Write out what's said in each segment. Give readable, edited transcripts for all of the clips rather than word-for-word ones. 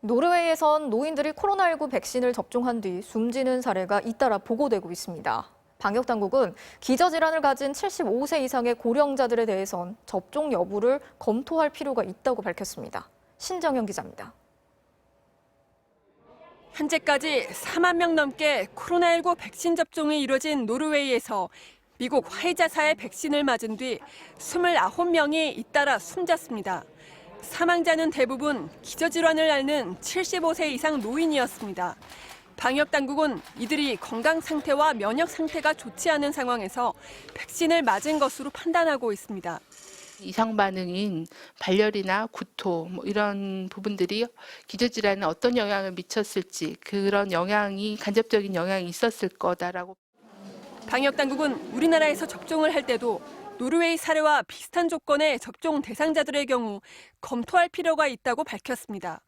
노르웨이에선 노인들이 코로나19 백신을 접종한 뒤 숨지는 사례가 잇따라 보고되고 있습니다. 방역당국은 기저질환을 가진 75세 이상의 고령자들에 대해선 접종 여부를 검토할 필요가 있다고 밝혔습니다. 신정현 기자입니다. 현재까지 4만 명 넘게 코로나19 백신 접종이 이뤄진 노르웨이에서 미국 화이자사의 백신을 맞은 뒤 29명이 잇따라 숨졌습니다. 사망자는 대부분 기저질환을 앓는 75세 이상 노인이었습니다. 방역당국은 이들이 건강 상태와 면역 상태가 좋지 않은 상황에서 백신을 맞은 것으로 판단하고 있습니다. 이상 반응인 발열이나 구토 이런 부분들이 기저질환에 어떤 영향을 미쳤을지 그런 영향이 간접적인 영향이 있었을 거다라고. 방역당국은 우리나라에서 접종을 할 때도 노르웨이 사례와 비슷한 조건의 접종 대상자들의 경우 검토할 필요가 있다고 밝혔습니다.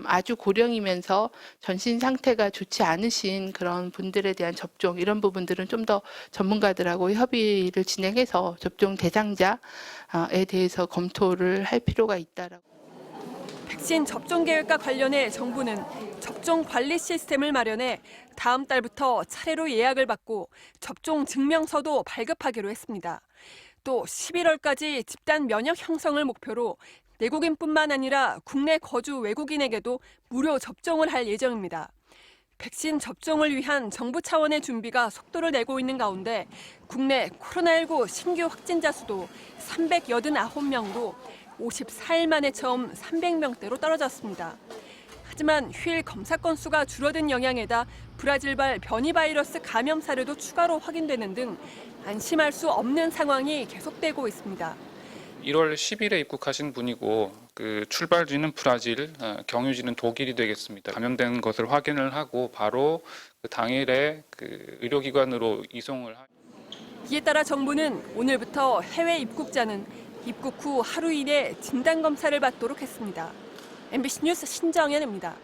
아주 고령이면서 전신 상태가 좋지 않으신 그런 분들에 대한 접종 이런 부분들은 좀 더 전문가들하고 협의를 진행해서 접종 대상자에 대해서 검토를 할 필요가 있다라고. 백신 접종 계획과 관련해 정부는 접종 관리 시스템을 마련해 다음 달부터 차례로 예약을 받고 접종 증명서도 발급하기로 했습니다. 또 11월까지 집단 면역 형성을 목표로 내국인뿐만 아니라 국내 거주 외국인에게도 무료 접종을 할 예정입니다. 백신 접종을 위한 정부 차원의 준비가 속도를 내고 있는 가운데 국내 코로나19 신규 확진자 수도 389명으로 54일 만에 처음 300명대로 떨어졌습니다. 하지만 휴일 검사 건수가 줄어든 영향에다 브라질발 변이 바이러스 감염 사례도 추가로 확인되는 등 안심할 수 없는 상황이 계속되고 있습니다. 1월 10일에 입국하신 분이고 출발지는 브라질, 경유지는 독일이 되겠습니다. 감염된 것을 확인을 하고 바로 당일에 의료기관으로 이송을 하고. 이에 따라 정부는 오늘부터 해외 입국자는 입국 후 하루 이내 진단검사를 받도록 했습니다. MBC 뉴스 신정현입니다.